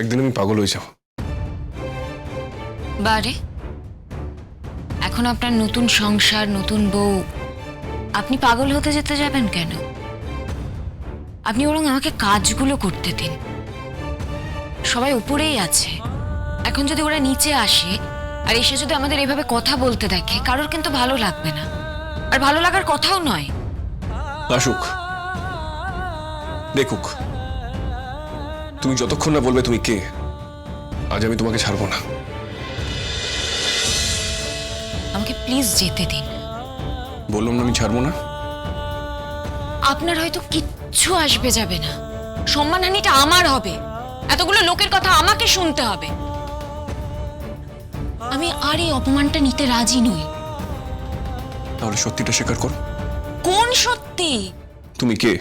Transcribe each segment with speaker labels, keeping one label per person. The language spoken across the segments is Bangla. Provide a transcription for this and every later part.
Speaker 1: একদিন আমি পাগল হয়ে যাব।
Speaker 2: বারে এখন আপনার নতুন সংসার, নতুন বউ, আপনি পাগল হতে যেতে যাবেন কেন? আপনি বরং আমাকে কাজগুলো করতে দিন। সবাই উপরেই আছে, এখন যদি ওরা নিচে আসে আর এসে যদি আমাদের এভাবে কথা বলতে দেখে, কারোর কিন্তু ভালো লাগবে না, আর ভালো লাগার কথাও নয়।
Speaker 1: আসুক, দেখুক, তুমি যতক্ষণ না বলবে তুমি কে, আজ আমি তোমাকে ছাড়বো না।
Speaker 2: আমাকে প্লিজ যেতে দিন।
Speaker 1: বললাম না আমি ছাড়বো না।
Speaker 2: আপনার হয়তো কিচ্ছু আসবে যাবে না, সম্মানহানিটা আমার হবে, এতগুলো লোকের কথা আমাকে শুনতে হবে। আমি আর এই অপমানটা নিতে রাজি নই।
Speaker 1: তাহলে সত্যিটা স্বীকার করো।
Speaker 2: কোন সত্যি?
Speaker 1: তুমি কে?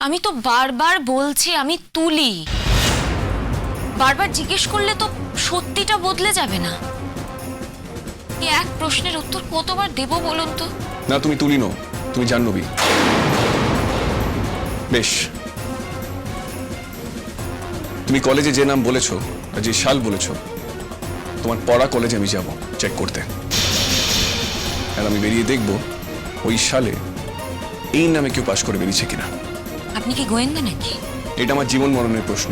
Speaker 2: আমি তো বারবার বলছি আমি তুলি। বারবার জিজ্ঞেস করলে তো সত্যিটা বদলে যাবে না। এই এক প্রশ্নের উত্তর কতবার দেব বলুন তো?
Speaker 1: না, তুমি তুলি নও, তুমি জাহ্নবী। বেশ, তুমি কলেজে যে নাম বলেছো আর যে সাল বলেছো, তোমার পড়া কলেজে আমি যাব চেক করতে, আর আমি বেরিয়ে দেখব ওই সালে এই নামে কেউ পাশ করে বেরিয়েছে কিনা।
Speaker 2: আপনি কি গোয়েন্দা নাকি?
Speaker 1: এটা আমার জীবন মরণের প্রশ্ন,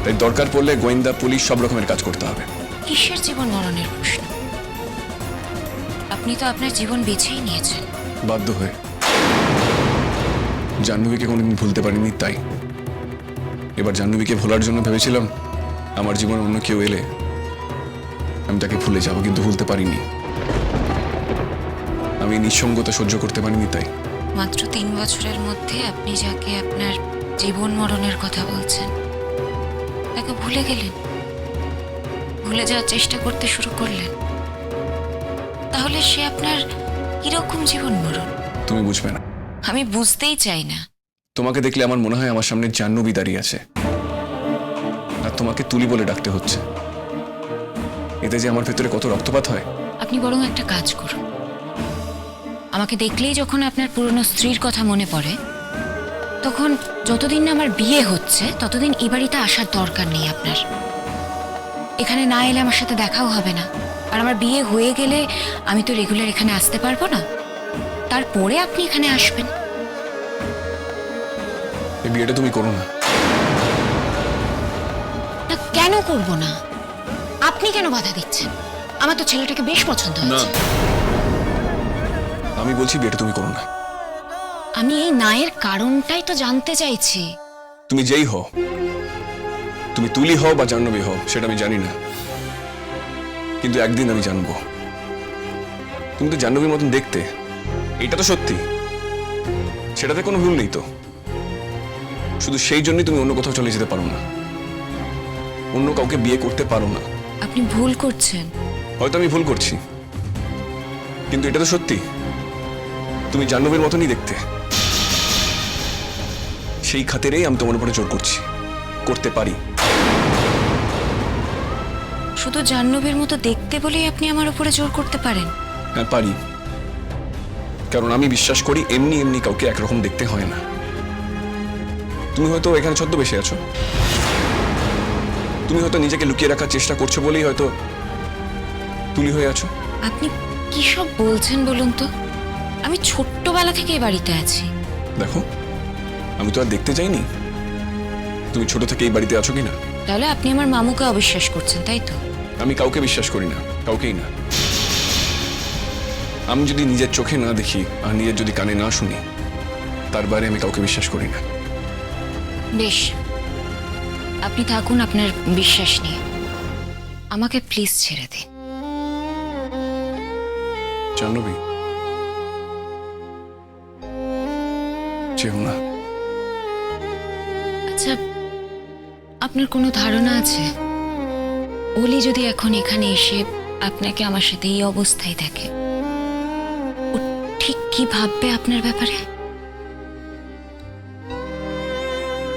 Speaker 1: তাই দরকার পড়লে গোয়েন্দা, পুলিশ সব রকমের কাজ করতে হবে।
Speaker 2: কিসের জীবন মরণের প্রশ্ন? আপনি তো আপনার জীবন বেছেই নিয়েছেন।
Speaker 1: বাধ্য হয়ে। জাহ্নবীকে কোনোদিন ভুলতে পারিনি, তাই এবার জাহ্নবীকে ভোলার জন্য ভেবেছিলাম আমার জীবনে অন্য কেউ এলে আমি তাকে ভুলে যাব, কিন্তু ভুলতে পারিনি। আমি নিঃসঙ্গতা সহ্য করতে পারিনি, তাই
Speaker 2: মাত্র 3 বছরের মধ্যে আপনি যাকে আপনার জীবন মরণের কথা বলছেন তাকে ভুলে গেলেন, ভুলে যাওয়ার চেষ্টা করতে শুরু করলেন। তাহলে সে আপনার কিরকম জীবন মরণ?
Speaker 1: তুমি বুঝবে না।
Speaker 2: আমি বুঝতেই চাই না।
Speaker 1: তোমাকে দেখলে আমার মনে হয় আমার সামনে জাহ্নবী দাঁড়িয়ে আছে, আর তোমাকে তুলি বলে ডাকতে হচ্ছে। এতে যে আমার ভেতরে কত রক্তপাত হয়।
Speaker 2: আপনি বরং একটা কাজ করুন, আমাকে দেখলেই যখন আপনার পুরনো স্ত্রীর কথা মনে পড়ে, তখন যতদিন না আমার বিয়ে হচ্ছে ততদিন এই বাড়িতে আসার দরকার নেই আপনার। এখানে না এলে আমার সাথে দেখাও হবে না, আর আমার বিয়ে হয়ে গেলে আমি তো রেগুলার এখানে আসতে পারবো না। তারপরে আপনি এখানে আসবেন।
Speaker 1: এই বিয়েটা তুমি করো না।
Speaker 2: না, কেন করব না? আপনি কেন বাধা দিচ্ছেন? আমার তো ছেলেটাকে বেশ পছন্দ
Speaker 1: না,
Speaker 2: হয়েছে।
Speaker 1: আমি বলছি বিয়েটা তুমি করো না।
Speaker 2: আমি এই নায়ের কারণটাই তো জানতে চাইছি।
Speaker 1: তুমি যেই হও, তুমি তুলি হও বা জাহ্নবী হও, সেটা আমি জানি না, কিন্তু একদিন আমি জানবো। তুমি তো জাহ্নবীর মতন দেখতে, এটা তো সত্যি, সেটাতে কোনো ভুল নেই তো। শুধু সেই জন্যই তুমি অন্য কোথাও চলে যেতে পারো না, অন্য কাউকে বিয়ে করতে পারো না।
Speaker 2: আপনি ভুল করছেন।
Speaker 1: হয়তো আমি ভুল করছি, কিন্তু এটা তো সত্যি। তুমি জাহ্নবীর মতনই দেখতে, সেই খাতিরেই আমি তোমার উপরে জোর করছি, করতে পারি।
Speaker 2: শুধু জাহ্নবীর মতো দেখতে বলেই আপনি আমার উপরে জোর করতে পারেন?
Speaker 1: হ্যাঁ, পারি, কারণ আমি বিশ্বাস করি এমনি এমনি কাউকে একরকম দেখতে হয় না। তুমি হয়তো এখানে ছদ্মবেশে আছো, তুমি হয়তো নিজেকে লুকিয়ে রাখার চেষ্টা করছো বলেই হয়তো তুলি হয়ে আছো।
Speaker 2: আপনি কি সব বলছেন বলুন তো? আমি ছোট্টবেলা থেকে এই বাড়িতে আছি।
Speaker 1: দেখো, আমি তো আর দেখতে যাইনি তুমি ছোট থেকে এই বাড়িতে আছো কিনা।
Speaker 2: তাহলে আপনি আমার মামুকে অবিশ্বাস করছেন, তাই তো?
Speaker 1: আমি কাউকে বিশ্বাস করি না, কাউকেই না। আমি যদি নিজের চোখে না দেখি আর নিজের যদি কানে না শুনি, তার বাইরে আমি কাউকে বিশ্বাস করি না।
Speaker 2: বেশ, আপনি থাকুন আপনার বিশ্বাস নিয়ে, আমাকে প্লিজ ছেড়ে দিন।
Speaker 1: জাহ্নবী, যেও না।
Speaker 2: আচ্ছা, আপনার কোনো ধারণা আছে ওলি যদি এখন এখানে এসে আপনাকে আমার সাথে এই অবস্থায় দেখে, ও ঠিক কি ভাববে আপনার ব্যাপারে?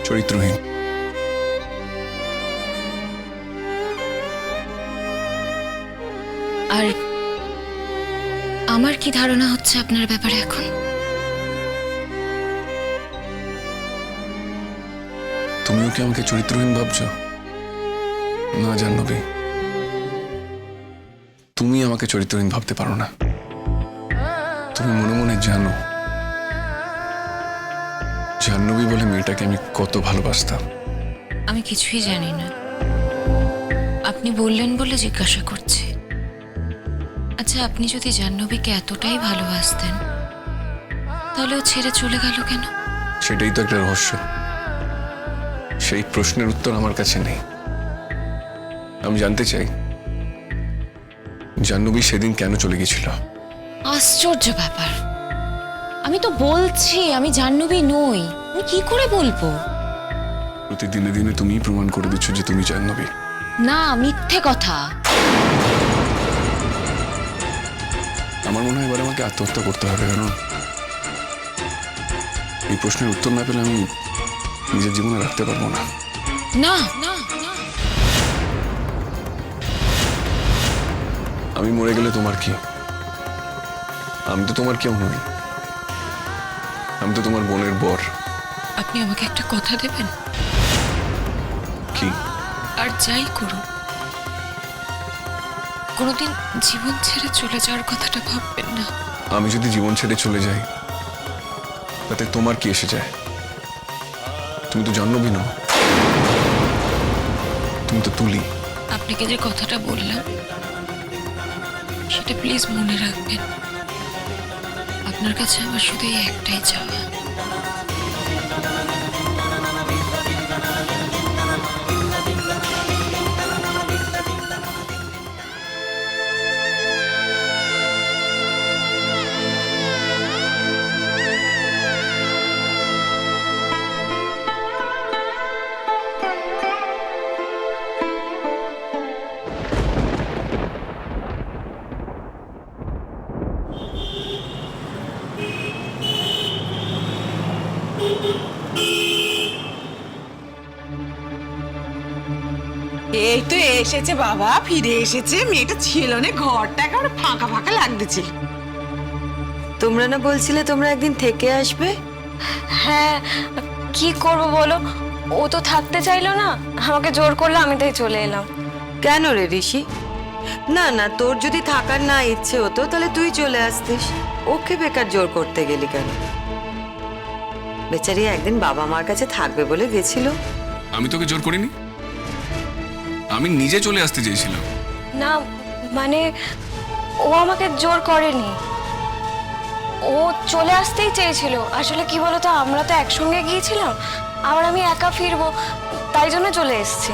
Speaker 1: চরিত্রহীন।
Speaker 2: আর আমার কি ধারণা হচ্ছে আপনার ব্যাপারে এখন?
Speaker 1: তুমিও কি আমাকে চরিত্রহীন ভাবছো? না জাহ্নবী, তুমি আমাকে চরিত্রহীন ভাবতে পারো না। তুমি মনে মনে জানো জাহ্নবী বলে মেয়েটাকে আমি কত ভালোবাসতাম।
Speaker 2: আমি কিছুই জানি না, আপনি বললেন বলে জিজ্ঞাসা করছি। আচ্ছা, আপনি যদি জাহ্নবীকে এতটাই ভালোবাসতেন তাহলে ও ছেড়ে চলে গেল কেন?
Speaker 1: সেটাই তো একটা রহস্য। সেই প্রশ্নের উত্তর আমার কাছে নেই। আমি জানতে চাই জাহ্নবী সেদিন কেন চলে গেছিল।
Speaker 2: আশ্চর্য ব্যাপার, আমি তো বলছি আমি জাহ্নবী নই। আমি কি করে বলবো?
Speaker 1: প্রতিদিনে দিনে তুমিই প্রমাণ করে দিচ্ছ যে তুমি জাহ্নবী।
Speaker 2: না, মিথ্যে কথা।
Speaker 1: আমার মনে হয় এবার আমাকে আত্মহত্যা করতে হবে, কারণ এই প্রশ্নের উত্তর না পেলে আমি নিজের জীবনে রাখতে পারবো না।
Speaker 2: না না না,
Speaker 1: আমি মরে গেলে তোমার কি? আমি তো তোমার কেউ নই। আমি তো তোমার বোনের বর।
Speaker 2: আপনি আমাকে একটা কথা দেবেন?
Speaker 1: কি?
Speaker 2: আর যাই করুন, কোনোদিন জীবন ছেড়ে চলে যাওয়ার কথাটা ভাববেন না।
Speaker 1: আমি যদি জীবন ছেড়ে চলে যাই তাতে তোমার কি এসে যায়? তুমি তো জাহ্নবী নও, তুমি তো তুলি।
Speaker 2: আপনাকে যে কথাটা বললাম সেটা প্লিজ মনে রাখবেন। আপনার কাছে আমার শুধু এই একটাই চাওয়া।
Speaker 3: এই তো এসেছে বাবা, ফিরে এসেছে। মেয়েটা ছিল না, ঘরটা একেবারে ফাঁকা ফাঁকা লাগতেছে।
Speaker 4: তোমরা না বলছিলে তোমরা একদিন থেকে আসবে?
Speaker 5: হ্যাঁ, কি করব বলো, ও তো থাকতে চাইলো না, আমাকে জোর করলো, আমি তাই চলে এলাম।
Speaker 4: কেন রে ঋষি? না না, তোর যদি থাকার না ইচ্ছে হতো তাহলে তুই চলে আসতিস। ওকে বেকার জোর করতে গেলি কেন? বেচারি একদিন বাবা মার কাছে থাকবে বলে গেছিল।
Speaker 1: আমি তোকে জোর করিনি, আমি নিজে চলে আসতে চেয়েছিলাম।
Speaker 5: না মানে, ও আমাকে জোর করেনি, ও চলে আসতেই চেয়েছিল। আসলে কি বলতো, আমরা তো একসঙ্গে গিয়েছিলাম, আবার আমি একা ফিরবো, তাই জন্য চলে এসেছি।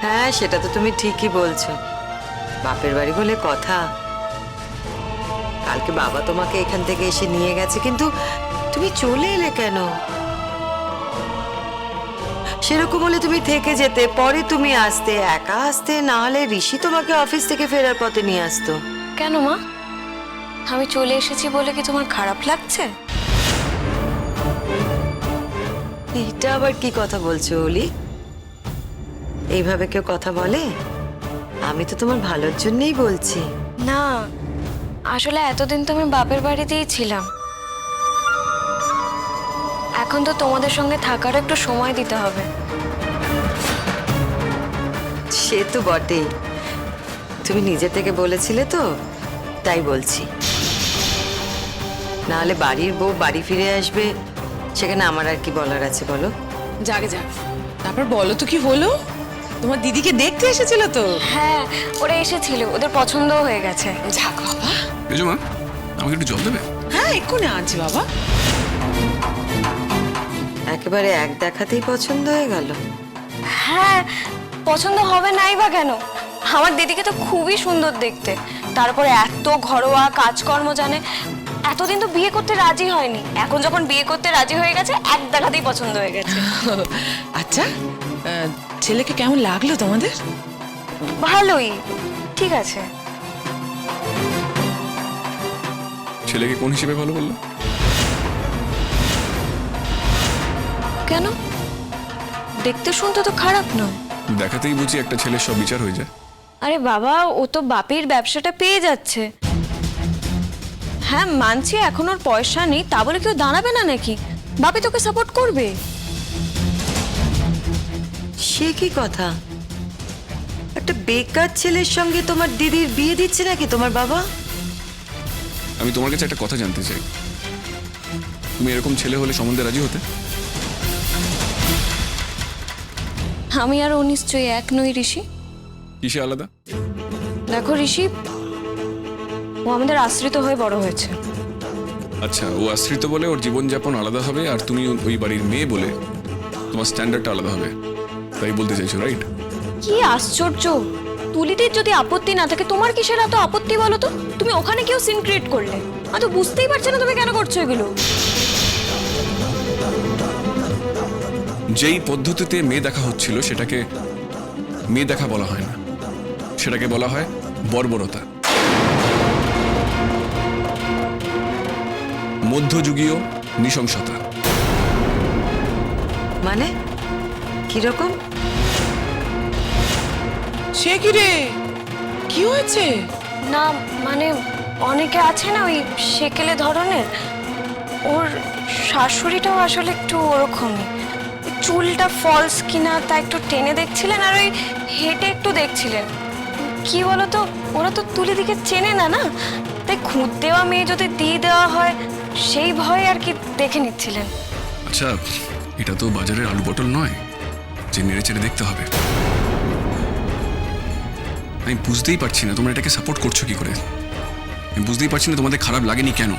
Speaker 4: হ্যাঁ, সেটা তো তুমি ঠিকই বলছো। বাপের বাড়ি বলে কথা। কালকে বাবা তোমাকে এখান থেকে এসে নিয়ে গেছে, কিন্তু তুমি চলে এলে কেন? সেরকম হলে তুমি থেকে যেতে, পরে তুমি আসতে, একা আসতে। না হলে ঋষি তোমাকে অফিস থেকে ফেরার পথে নিয়ে আসতো।
Speaker 5: কেন মা, আমি চলে এসেছি বলে কি তোমার খারাপ লাগছে?
Speaker 4: এটা আবার কি কথা বলছো অলি? এইভাবে কেউ কথা বলে? আমি তো তোমার ভালোর জন্যই বলছি।
Speaker 5: না, আসলে এতদিন তো আমি বাপের বাড়িতেই ছিলাম, এখন তো তোমাদের সঙ্গে থাকার একটু সময় দিতে হবে।
Speaker 4: সে তো বটেই, তুমি নিজে থেকে বলেছিলে তো, তাই বলছি। নাহলে বাড়ির বউ বাড়ি ফিরে আসবে, সেখানে আমার আর কি বলার আছে বলো?
Speaker 3: যাকে যাক, তারপর বলো তো কি হলো? তোমার দিদিকে দেখতে এসেছিল তো?
Speaker 5: হ্যাঁ, ওরা এসেছিল, ওদের পছন্দও হয়ে গেছে।
Speaker 3: যাক বাবা।
Speaker 1: বুঝো মা, আমাকে একটু জল দেবে?
Speaker 3: হ্যাঁ, এক্ষুনি আনছি বাবা।
Speaker 4: একেবারে এক দেখাতেই পছন্দ হয়ে গেল?
Speaker 5: হ্যাঁ, পছন্দ হবে নাই বা কেন, আমার দিদিকে তো খুবই সুন্দর দেখতে, তারপরে এত ঘরোয়া, কাজকর্ম জানে। এতদিন তো বিয়ে করতে রাজি হয়নি, এখন যখন বিয়ে করতে রাজি হয়ে গেছে, এক দেখাতেই পছন্দ হয়ে গেছে।
Speaker 3: আচ্ছা, ছেলেকে কেমন লাগলো তোমাদের?
Speaker 5: ভালোই, ঠিক আছে।
Speaker 1: ছেলেকে কোন হিসেবে ভালো বললো?
Speaker 5: কেন, দেখতে শুনতে তো খারাপ নয়।
Speaker 1: দেখাতেই বুঝি একটা ছেলের সব বিচার হয়ে যায়।
Speaker 5: আরে বাবা, ও তো বাপির ব্যবসাটা পেয়ে যাচ্ছে। হ্যাঁ মানছি, এখন ওর পয়সা নেই, তা বলে কেউ দাঁড়াবে না নাকি? বাপি তোকে সাপোর্ট করবে।
Speaker 4: সে কি কথা? একটা বেকার ছেলের সঙ্গে তোমার দিদির বিয়ে দিচ্ছে নাকি তোমার বাবা?
Speaker 1: আমি তোমার কাছে একটা কথা জানতে চাই, তুমি এরকম ছেলে হলে সম্বন্ধে রাজি হতে?
Speaker 5: আমি আর ও নিশ্চয়ই এক নই ঋষি।
Speaker 1: কিসে আলাদা?
Speaker 5: দেখো ঋষি, ও আমাদের আশ্রিত হয়ে বড় হয়েছে।
Speaker 1: আচ্ছা, ও আশ্রিত বলে ওর জীবনযাপন আলাদা হবে, আর তুমি ওই বাড়ির মেয়ে বলে তোমার স্ট্যান্ডার্ডটা আলাদা হবে, তাই বলতে চাইছো, রাইট?
Speaker 5: কি আশ্চর্য! তুলিদের যদি আপত্তি না থাকে, তোমার কিসের এত আপত্তি বলো তো? তুমি ওখানে কেউ সিন ক্রিয়েট করলে, আমি তো বুঝতেই পারছি না তুমি কেন করছো এগুলো।
Speaker 1: যেই পদ্ধতিতে মেয়ে দেখা হচ্ছিল সেটাকে মেয়ে দেখা বলা হয় না, সেটাকে বলা হয় বর্বরতা, মধ্যযুগীয় নৃশংসতা।
Speaker 4: মানে কিরকম?
Speaker 3: সে কি রে, কি হয়েছে?
Speaker 5: না মানে অনেকে আছে না ওই সেকেলে ধরনের, ওর শাশুড়িটাও আসলে একটু ওরকমই। চুলটা ফলস কিনা তা একটু টেনে দেখছিলেন, আর ওই হেঁটে একটু দেখছিলেন। কি বলতো, ওরা তো তুলি দিকে চেনে না, না তাই খুঁত দেওয়া মেয়ে যদি দিয়ে দেওয়া হয় সেই ভয়ে আর কি দেখে নিচ্ছিলেন।
Speaker 1: আচ্ছা, এটা তো বাজারের আলু পটল নয় যে নেড়ে চেড়ে দেখতে হবে। আমি বুঝতেই পারছি না তোমরা এটাকে সাপোর্ট করছো কি করে। আমি বুঝতেই পারছি না তোমাদের খারাপ লাগেনি কেন।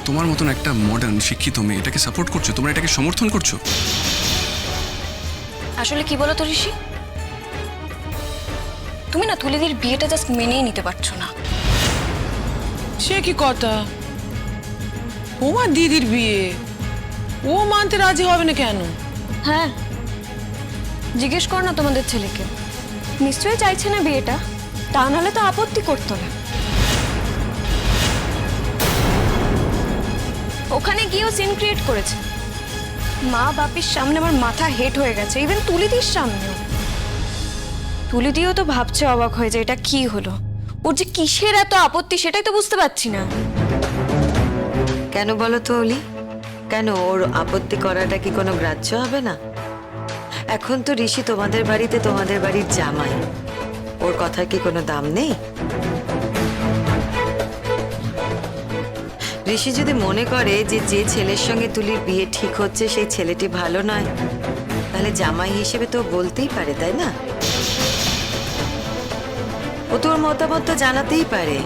Speaker 1: তোমার মতন একটা মডার্ন শিক্ষিত মেয়ে এটাকে সাপোর্ট করছো, তোমরা এটাকে সমর্থন করছো।
Speaker 5: আসলে কি বলতো ঋষি, তুমি না তুলিদির বিয়েটা জাস্ট মেনেই নিতে পারছো না।
Speaker 3: সে কি কথা? তোমার দিদির বিয়ে ও মানতে রাজি হবে না কেন?
Speaker 5: হ্যাঁ, জিজ্ঞেস কর না তোমাদের ছেলেকে, নিশ্চয়ই চাইছে না বিয়েটা, তা নাহলে তো আপত্তি করতো না। ওখানে গিয়েও সিন ক্রিয়েট করেছে, মা বাপির সামনে আমার মাথা হেট হয়ে গেছে, ইভেন তুলিদির সামনেও। তুলিদিও তো ভাবছে অবাক হয়ে যে এটা কি হলো, ওর যে কিসের এত আপত্তি সেটাই তো বুঝতে পারছি না।
Speaker 4: কেন বলো তো অলি? কেন ওর আপত্তি করাটা কি কোনো গ্রাহ্য হবে না? এখন তো ঋষি তোমাদের বাড়িতে তোমাদের বাড়ির জামাই, ওর কথার কি কোনো দাম নেই? ঋষি যদি মনে করে যে যে ছেলের সঙ্গে তুলির বিয়ে ঠিক হচ্ছে সেই ছেলেটি ভালো নয়, তাহলে জামাই হিসেবে তো বলতেই পারে, তাই না? ও তোর মতামত তো জানাতেই পারে।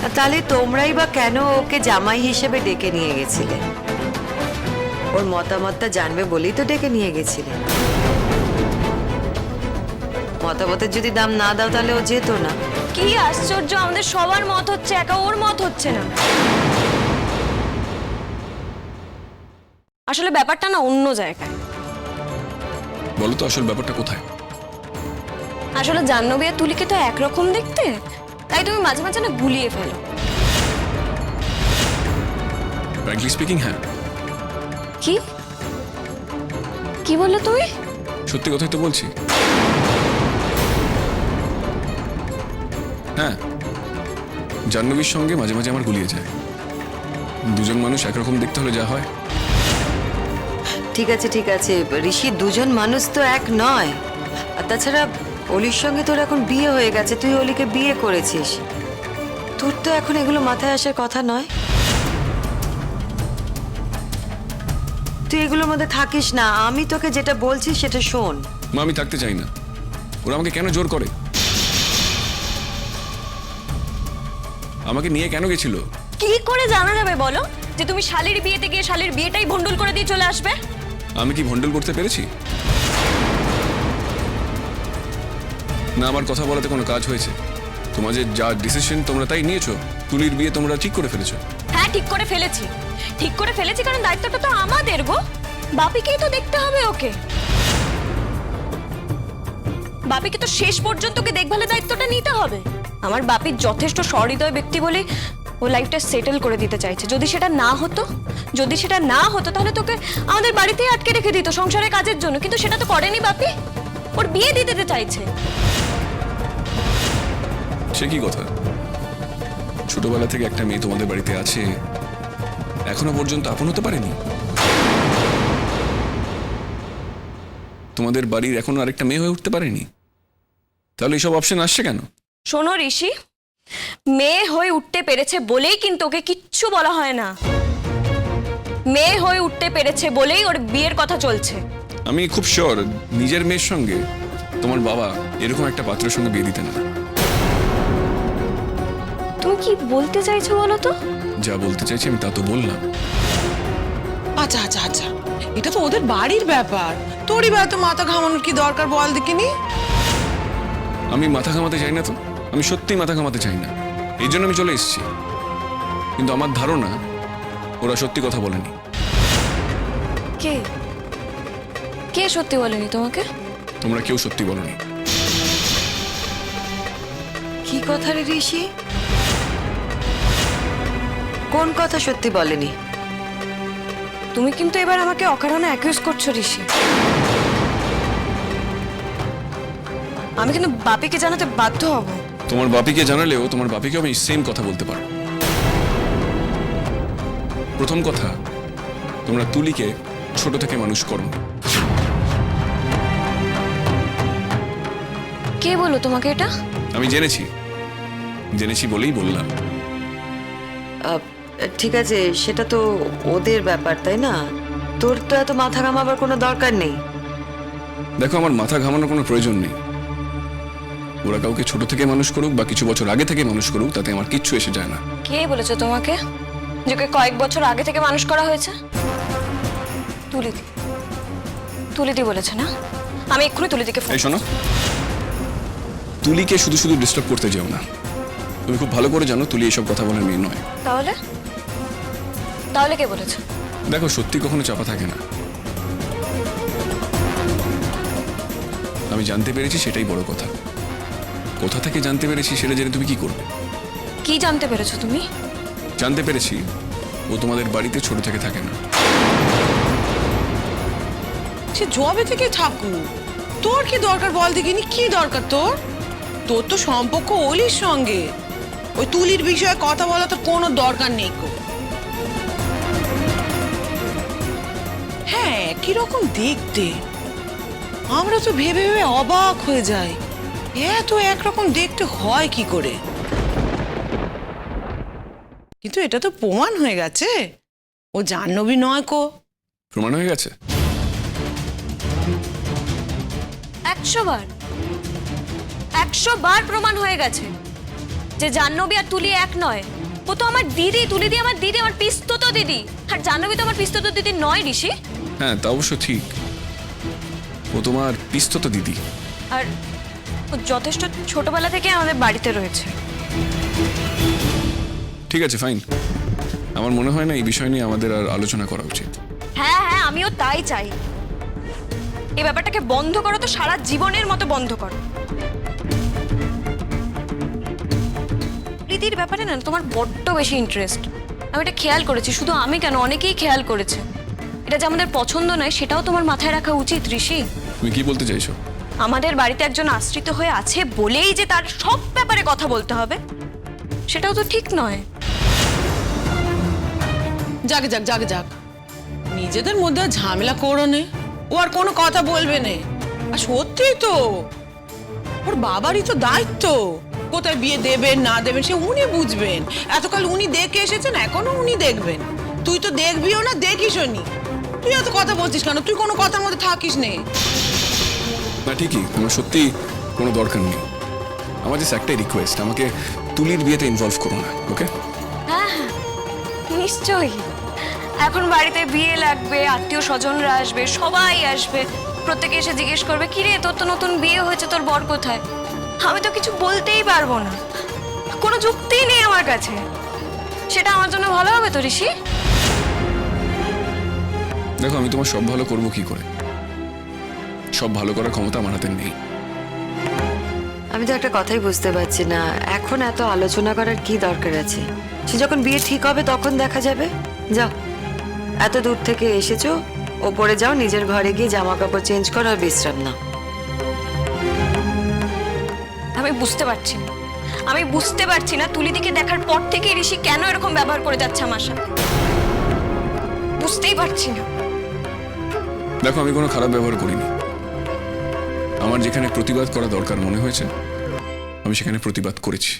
Speaker 4: আর তাহলে তোমরাই বা কেন ওকে জামাই হিসেবে ডেকে নিয়ে গেছিলে? ওর মতামতটা জানবে বলেই তো ডেকে নিয়ে গেছিলে। মতামতের যদি দাম না দাও তাহলে ও যেত না।
Speaker 5: কি আশ্চর্য, আমাদের সবার মত হচ্ছে, একা ওর মত হচ্ছে না। আসলে ব্যাপারটা না অন্য জায়গায়।
Speaker 1: বলো তো আসল ব্যাপারটা কোথায়?
Speaker 5: আসলে জাহ্নবী আর তুলিকে তো একরকম দেখতে, তাই তুমি মাঝে মাঝে না গুলিয়ে ফেলো।
Speaker 1: ফ্র্যাঙ্কলি স্পিকিং, হ্যাঁ।
Speaker 5: কি কি বললে তুমি?
Speaker 1: সত্যি কথাই তো বলছি। হ্যাঁ, জাহ্নবীর সঙ্গে মাঝে মাঝে আমার গুলিয়ে যায়। দুজন মানুষ একরকম দেখতে হলে যা হয়।
Speaker 4: ঠিক আছে ঠিক আছে ঋষি, দুজন মানুষ তো এক নয়। আর তাছাড়া অলির সঙ্গে তোর এখন বিয়ে হয়ে গেছে, তুই অলিকে বিয়ে করেছিস, তোর তো এখন এগুলো মাথায় আসার কথা নয়। তুই এগুলোর মধ্যে থাকিস না। আমি তোকে যেটা বলছি সেটা শোন।
Speaker 1: মা, আমি থাকতে চাই না। ওরা আমাকে কেন জোর করে? আমাকে নিয়ে কেন গেছিল?
Speaker 5: কি করে জানা যাবে বলো যে তুমি শালির বিয়েতে গিয়ে শালির বিয়েটাই ভন্ডুল করে দিয়ে চলে আসবে?
Speaker 1: আমি কি ভন্ডল করতে পেরেছি? না আমার কথা বলাতে কোনো কাজ হয়েছে? তোমাদের যা ডিসিশন তোমরা তাই নিয়েছো, তুলির বিয়ে তোমরা ঠিক করে ফেলেছো।
Speaker 5: হ্যাঁ, ঠিক করে ফেলেছি, ঠিক করে ফেলেছি, কারণ দায়িত্বটা তো আমাদের গো। বাপিকেই তো দেখতে হবে ওকে। বাপিকে তো শেষ পর্যন্ত ওকে দেখভালের দায়িত্বটা নিতে হবে। আমার বাপির যথেষ্ট সহৃদয় ব্যক্তি বলে ও লাইফটা সেটেল করে দিতে চাইছে। যদি সেটা না হতো তাহলে তোকে আমাদের বাড়িতেই আটকে রেখে দিত সংসারের কাজের জন্য, কিন্তু সেটা তো করেনি বাপি। ওর বিয়ে দিয়ে দিতে চাইছে।
Speaker 1: সে কি কথা? ছোটবেলা থেকে একটা মেয়ে তোমাদের বাড়িতে আছে, এখনো পর্যন্ত আপন হতে পারেনি? তোমাদের বাড়ির এখনো আরেকটা মেয়ে হয়ে উঠতে পারেনি? তাহলে এইসব অপশন আসছে কেন?
Speaker 5: শোনো ঋষি, মেয়ে হয়ে উঠতে পেরেছে বলেই কিন্তু ওকে কিচ্ছু বলা হয় না। মেয়ে হয়ে উঠতে পেরেছে বলেই ওর বিয়ের কথা চলছে।
Speaker 1: আমি খুব শিওর নিজের মেয়ের সঙ্গে তোমার বাবা এরকম একটা পাত্রের সঙ্গে বিয়ে দিতেন না।
Speaker 5: তুমি কি বলতে চাইছো বলো তো?
Speaker 1: যা বলতে চাইছি আমি তা তো বললাম।
Speaker 3: আচ্ছা আচ্ছা আচ্ছা, এটা তো ওদের বাড়ির ব্যাপার, তোরই বা এত মাথা ঘামানোর কি দরকার বল দেখিনি?
Speaker 1: আমি মাথা ঘামাতে চাই না তো, আমি সত্যিই মাথা ঘামাতে চাই না, এই জন্য আমি চলে এসেছি। কিন্তু আমার ধারণা ওরা সত্যি কথা বলেনি।
Speaker 5: কে কে সত্যি বলেনি তোমাকে?
Speaker 1: তোমরা কেউ সত্যি বলোনি।
Speaker 4: কি কথা রে ঋষি? কোন কথা সত্যি বলেনি?
Speaker 5: তুমি কিন্তু এবার আমাকে অকারণে অ্যাকিউজ করছো ঋষি। আমি কিন্তু বাপিকে জানাতে বাধ্য হব।
Speaker 1: তোমার বাপিকে জানালেও তোমার বাপিকে আমি সেম কথা বলতে পারো। প্রথম কথা, তোমরা তুলিকে ছোট থেকে মানুষ করো।
Speaker 5: কে বললো তোমাকে এটা?
Speaker 1: আমি জেনেছি বলেই বললাম।
Speaker 4: ঠিক আছে, সেটা তো ওদের ব্যাপার, তাই না? তোর তো এত মাথা ঘামাবার কোনো দরকার নেই।
Speaker 1: দেখো, আমার মাথা ঘামানোর কোনো প্রয়োজন নেই। ওরা কাউকে ছোট থেকে মানুষ করুক বা কিছু বছর আগে থেকে মানুষ করুক, তাতে আমার কিচ্ছু এসে যায় না।
Speaker 5: কে বলেছে তোমাকে যে ওকে কয়েক বছর আগে থেকে মানুষ করা হয়েছে? তুলিদি বলেছে না? আমি এক্ষুনি তুলিদিকে ফোন।
Speaker 1: এই শোনো, তুলিকে শুধু শুধু ডিস্টার্ব করতে যেও না। তুমি খুব ভালো করে জানো তুলি এসব কথা বলার মেয়ে নয়।
Speaker 5: তাহলে কে বলেছে?
Speaker 1: দেখো, সত্যি কখনো চাপা থাকে না। আমি জানতে পেরেছি, সেটাই বড় কথা। কোথা থেকে জানতে পেরেছি সেটা জেনে তুমি কি করবে?
Speaker 5: কি জানতে পেরেছো তুমি?
Speaker 1: জানতে পেরেছি ও তোমাদের বাড়িতে ছোট থেকে থাকে না।
Speaker 3: সে জবে থেকে থাকুক, তোর কি দরকার বল দেখিনি? কি দরকার তোর? তোর তো সম্পর্ক অলির সঙ্গে, ওই তুলির বিষয়ে কথা বলা তো কোনো দরকার নেই কো। হ্যাঁ, কিরকম দেখতে, আমরা তো ভেবে ভেবে অবাক হয়ে যাই, এত একরকম দেখতে হয় কি করে। কিন্তু এটা তো প্রমাণ হয়ে গেছে ও জাহ্নবী নয় কো।
Speaker 1: প্রমাণ হয়ে গেছে?
Speaker 5: 100 বার প্রমাণ হয়ে গেছে যে জাহ্নবী আর তুলি এক নয়। ও তো আমার দিদি, তুলিদি আমার দিদি, আমার পিস্তত দিদি। আর জাহ্নবী তো আমার পিস্তত দিদি নয় ঋষি।
Speaker 1: হ্যাঁ, তা অবশ্য ঠিক। ও তোমার পিস্তত দিদি।
Speaker 5: আর ও যথেষ্ট ছোটবেলা থেকে আমাদের বাড়িতে রয়েছে।
Speaker 1: ঠিক আছে, ফাইন। আমার মনে হয় না এই বিষয় নিয়ে আমাদের আর আলোচনা করা উচিত।
Speaker 5: হ্যাঁ, আমিও তাই চাই। এই ব্যাপারটাকে বন্ধ করো তো, সারা জীবনের মতো বন্ধ করো। প্রীতির ব্যাপারে না তোমার বড্ড বেশি ইন্টারেস্ট। আমি এটা খেয়াল করেছি, শুধু আমি কেন, অনেকেই খেয়াল করেছে। এটা যে আমাদের পছন্দ নয় সেটাও তোমার মাথায় রাখা উচিত ঋষি।
Speaker 1: তুমি কি বলতে চাইছো?
Speaker 5: আমাদের বাড়িতে একজন আশ্রিত হয়ে আছে বলেই যে তার সব ব্যাপারে কথা বলতে হবে, সেটাও তো ঠিক নয়।
Speaker 3: যাক যাক যাক যাক, নিজেদের মধ্যে আর ঝামেলা করো নে, ও আর কোনো কথা বলবে না। আর সত্যিই তো ওর বাবারই তো দায়িত্ব, কোথায় বিয়ে দেবেন না দেবেন সে উনি বুঝবেন। এতকাল উনি দেখে এসেছেন, এখনো উনি দেখবেন। তুই তো দেখবিও না, দেখিসও নি। তুই এত কথা বলছিস কেন? তুই কোনো কথার মধ্যে থাকিস নে।
Speaker 1: না, ঠিকই, তোমার সত্যি কোনো দরকার নেই। আমার জাস্ট একটাই রিকোয়েস্ট, আমাকে তুলির বিয়েতে ইনভলভ করো না, ওকে?
Speaker 5: হ্যাঁ, নিশ্চয়ই। এখন বাড়িতে বিয়ে লাগবে, আত্মীয় স্বজনরা আসবে, সবাই আসবে, প্রত্যেকে এসে জিজ্ঞেস করবে কিরে তোর তো নতুন বিয়ে হয়েছে, তোর বর কোথায়? আমি তো কিছু বলতেই পারবো না, কোনো যুক্তিই নেই আমার কাছে। সেটা আমার জন্য ভালো হবে তো ঋষি?
Speaker 1: দেখো, আমি তোমার সব ভালো করবো কি করে? সব ভালো করার ক্ষমতা আমার হাতে নেই।
Speaker 4: আমি তো একটা কথাই বুঝতে পারছি না, এখন এত আলোচনা করার কি দরকার আছে? সে যখন বিয়ে ঠিক হবে তখন দেখা যাবে। যাও, এত দূর থেকে এসেছো, ওপরে যাও, নিজের ঘরে গিয়ে জামা কাপড় চেঞ্জ করো আর বিশ্রাম নাও।
Speaker 5: আমি বুঝতে পারছি না তুলিদিকে দেখার পর থেকে ঋষি কেন এরকম ব্যবহার করে যাচ্ছে আমার সাথে। বুঝতেই পারছি না।
Speaker 1: দেখো, আমি কোনো খারাপ ব্যবহার করিনি। আমার যেখানে প্রতিবাদ করা দরকার মনে হয়েছে আমি সেখানে প্রতিবাদ করেছি।